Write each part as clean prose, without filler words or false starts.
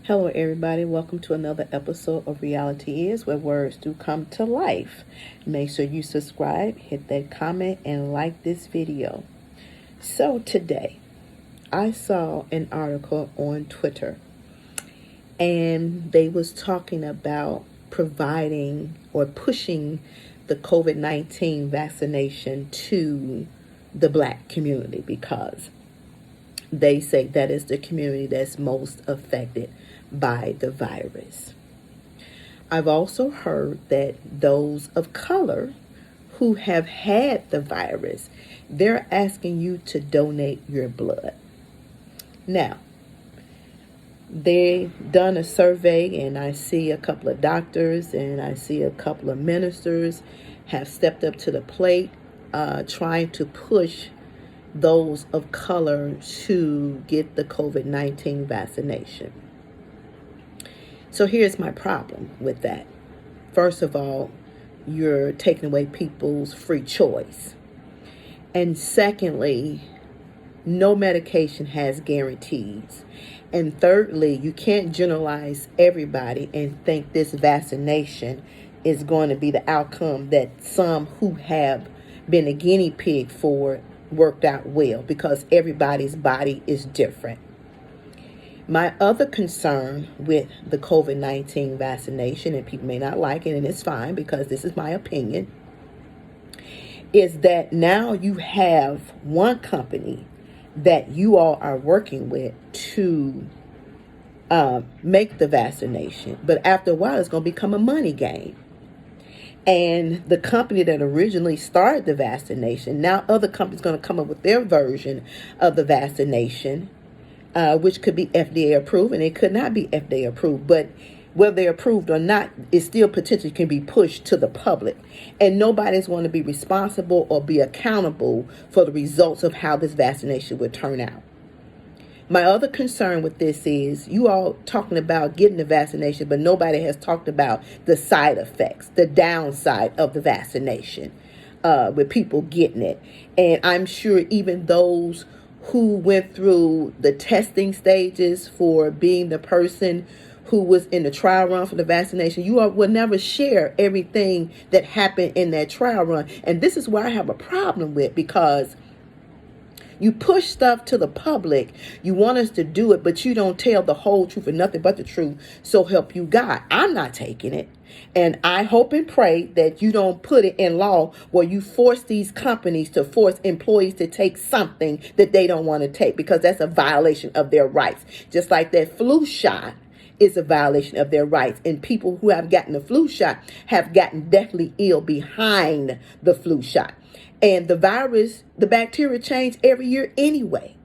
Hello, everybody. Welcome to another episode of Reality Is, where words do come to life. Make sure you subscribe, hit that comment, and like this video. So today, I saw an article on Twitter, and they was talking about providing or pushing the COVID-19 vaccination to the Black community because they say that is the community that's most affected by the virus. I've also heard that those of color who have had the virus, they're asking you to donate your blood. Now, they done a survey, and I see a couple of doctors and I see a couple of ministers have stepped up to the plate, trying to push those of color to get the COVID-19 vaccination. So here's my problem with that. First of all, you're taking away people's free choice. And secondly, no medication has guarantees. And thirdly, you can't generalize everybody and think this vaccination is going to be the outcome that some who have been a guinea pig for worked out well, because everybody's body is different. My other concern with the COVID-19 vaccination, and people may not like it, and it's fine because this is my opinion, is that now you have one company that you all are working with to make the vaccination. But after a while, it's going to become a money game. And the company that originally started the vaccination, now other companies going to come up with their version of the vaccination, which could be FDA approved, and it could not be FDA approved. But whether they're approved or not, it still potentially can be pushed to the public. And nobody's going to be responsible or be accountable for the results of how this vaccination would turn out. My other concern with this is you all talking about getting the vaccination, but nobody has talked about the side effects, the downside of the vaccination with people getting it. And I'm sure even those who went through the testing stages for being the person who was in the trial run for the vaccination, you all will never share everything that happened in that trial run. And this is where I have a problem with, because you push stuff to the public. You want us to do it, but you don't tell the whole truth and nothing but the truth. So help you God. I'm not taking it. And I hope and pray that you don't put it in law where you force these companies to force employees to take something that they don't want to take, because that's a violation of their rights. Just like that flu shot is a violation of their rights. And people who have gotten the flu shot have gotten deathly ill behind the flu shot. And the virus, the bacteria change every year anyway.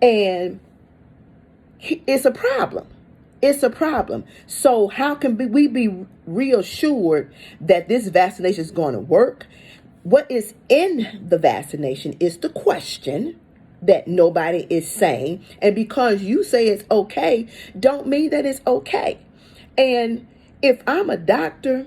And it's a problem. It's a problem. So how can we be reassured that this vaccination is going to work? What is in the vaccination is the question that nobody is saying. And because you say it's okay, don't mean that it's okay. And if I'm a doctor,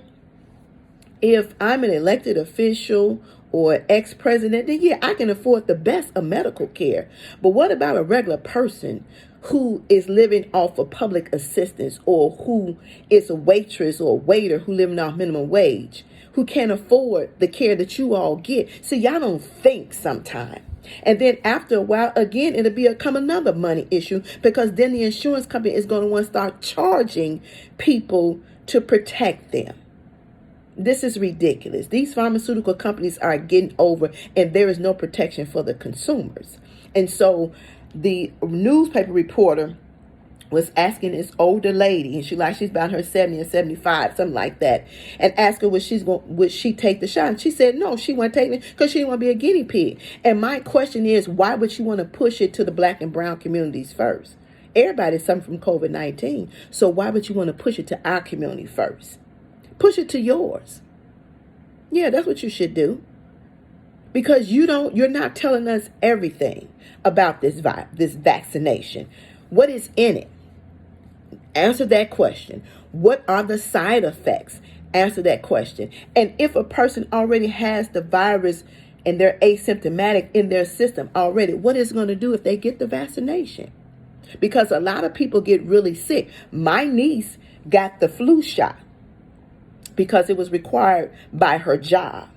if I'm an elected official or ex-president, then yeah, I can afford the best of medical care. But what about a regular person who is living off of public assistance, or who is a waitress or a waiter who living off minimum wage, who can't afford the care that you all get? See, y'all don't think sometimes. And then after a while, again, it'll become another money issue, because then the insurance company is going to want to start charging people to protect them. This is ridiculous. These pharmaceutical companies are getting over, and there is no protection for the consumers. And so the newspaper reporter was asking this older lady, and she's about her 70 or 75, something like that, and asked her would she take the shot. And she said no, she wasn't taking it because she didn't want to be a guinea pig. And my question is, why would you want to push it to the Black and brown communities first? Everybody's suffering from COVID-19, so why would you want to push it to our community first? Push it to yours. Yeah, that's what you should do. Because you're not telling us everything about this vaccination. What is in it? Answer that question. What are the side effects? Answer that question. And if a person already has the virus and they're asymptomatic in their system already, what is it going to do if they get the vaccination? because a lot of people get really sick. My niece got the flu shot because it was required by her job.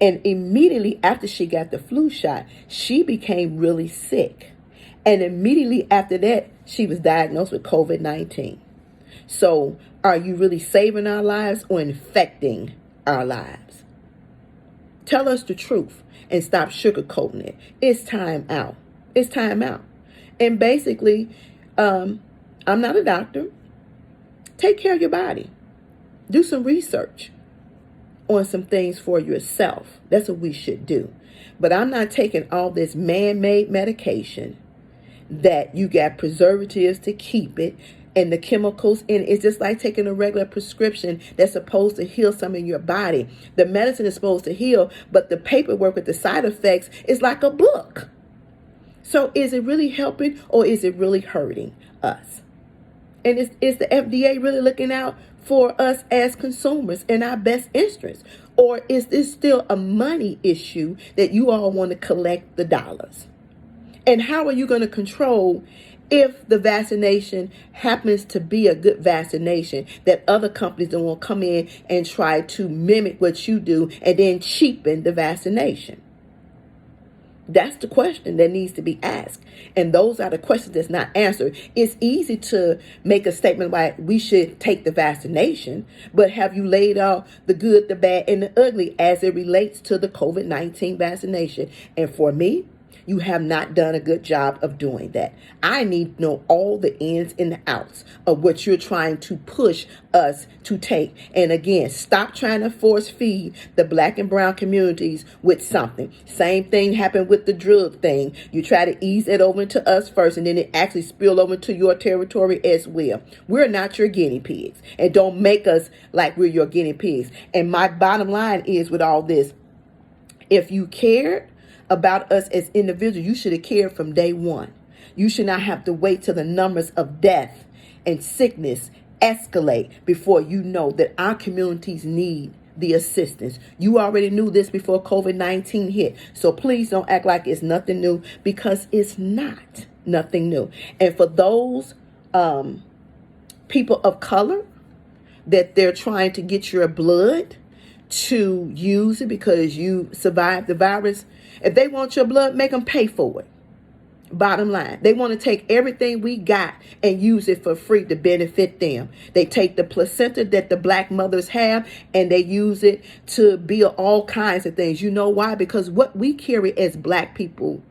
And immediately after she got the flu shot, she became really sick. And immediately after that, she was diagnosed with COVID-19. So are you really saving our lives or infecting our lives? Tell us the truth and stop sugarcoating it. It's time out. It's time out. And basically, I'm not a doctor. Take care of your body. Do some research on some things for yourself. That's what we should do. But I'm not taking all this man-made medication that you got preservatives to keep it and the chemicals in it. It's just like taking a regular prescription that's supposed to heal something in your body. The medicine is supposed to heal, but the paperwork with the side effects is like a book. So is it really helping or is it really hurting us? And is the FDA really looking out for us as consumers in our best interest? Or is this still a money issue that you all want to collect the dollars? And how are you going to control if the vaccination happens to be a good vaccination that other companies don't want to come in and try to mimic what you do and then cheapen the vaccination? That's the question that needs to be asked. And those are the questions that's not answered. It's easy to make a statement like we should take the vaccination, but have you laid out the good, the bad, and the ugly as it relates to the COVID-19 vaccination? And for me, you have not done a good job of doing that. I need to know all the ins and the outs of what you're trying to push us to take. And again, stop trying to force feed the black and brown communities with something. Same thing happened with the drug thing. You try to ease it over into us first, and then it actually spilled over to your territory as well. We're not your guinea pigs. And don't make us like we're your guinea pigs. And my bottom line is with all this, if you cared about us as individuals, you should have cared from day one. You should not have to wait till the numbers of death and sickness escalate before you know that our communities need the assistance. You already knew this before COVID-19 hit. So please don't act like it's nothing new, because it's not nothing new. And for those people of color that they're trying to get your blood to use it because you survived the virus, if they want your blood, make them pay for it. Bottom line, they want to take everything we got and use it for free to benefit them. They take the placenta that the black mothers have and they use it to build all kinds of things. You know why? Because what we carry as black people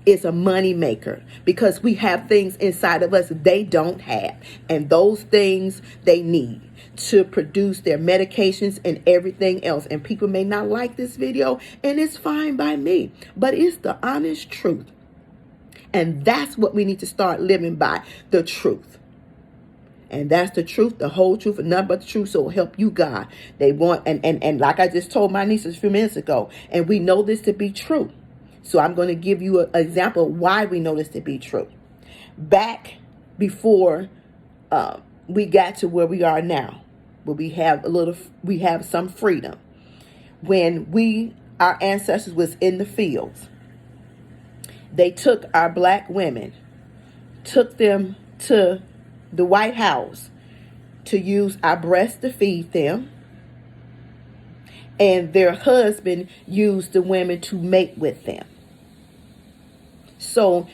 is a money maker, because we have things inside of us they don't have, and those things they need to produce their medications and everything else. And people may not like this video, and it's fine by me, but it's the honest truth. And that's what we need to start living by, the truth. And that's the truth, the whole truth, and nothing but the truth. So help you God. They want, and like I just told my nieces a few minutes ago, and we know this to be true. So I'm going to give you an example of why we know this to be true. Back before we got to where we are now, where we have some freedom. When our ancestors was in the fields, they took our black women, took them to the White House to use our breasts to feed them. And their husband used the women to mate with them. So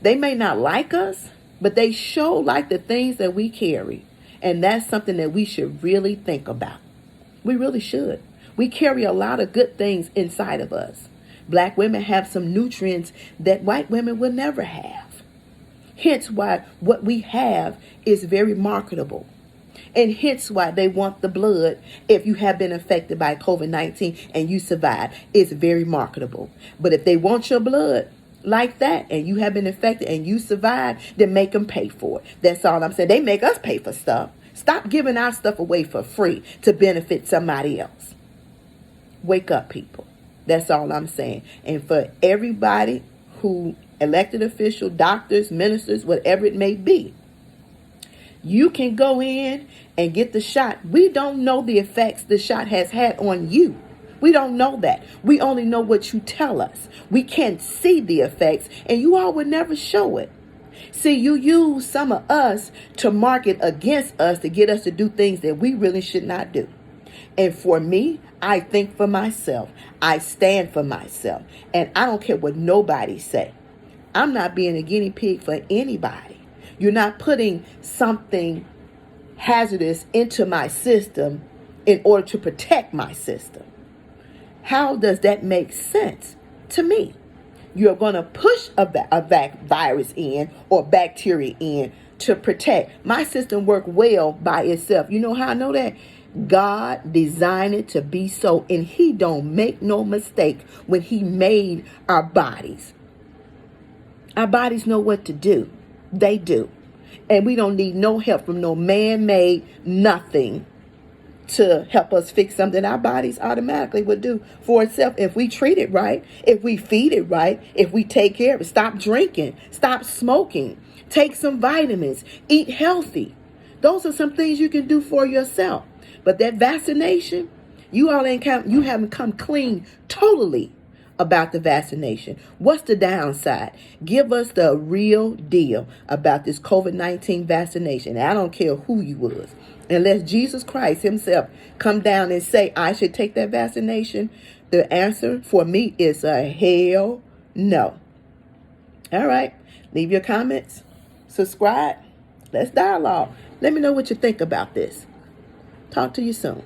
they may not like us, but they show like the things that we carry. And that's something that we should really think about. We really should. We carry a lot of good things inside of us. Black women have some nutrients that white women will never have. Hence why what we have is very marketable. And hence why they want the blood if you have been affected by COVID-19 and you survive. It's very marketable. But if they want your blood like that and you have been infected and you survive, then make them pay for it. That's all I'm saying. They make us pay for stuff. Stop giving our stuff away for free to benefit somebody else. Wake up, people. That's all I'm saying. And for everybody who elected official, doctors, ministers, whatever it may be, you can go in and get the shot. We don't know the effects the shot has had on you. We don't know that. We only know what you tell us. We can't see the effects, and you all would never show it. See, you use some of us to market against us to get us to do things that we really should not do. And for me, I think for myself. I stand for myself. And I don't care what nobody say. I'm not being a guinea pig for anybody. You're not putting something hazardous into my system in order to protect my system. How does that make sense to me? You're going to push a virus in or bacteria in to protect. My system works well by itself. You know how I know that? God designed it to be so, and he don't make no mistake when he made our bodies. Our bodies know what to do. They do. And we don't need no help from no man-made nothing to help us fix something our bodies automatically would do for itself if we treat it right, if we feed it right, if we take care of it. Stop drinking, stop smoking, take some vitamins, eat healthy. Those are some things you can do for yourself. But that vaccination, you haven't come clean totally about the vaccination. What's the downside? Give us the real deal about this COVID-19 vaccination. I don't care who you was. Unless Jesus Christ himself come down and say, I should take that vaccination, the answer for me is a hell no. All right. Leave your comments. Subscribe. Let's dialogue. Let me know what you think about this. Talk to you soon.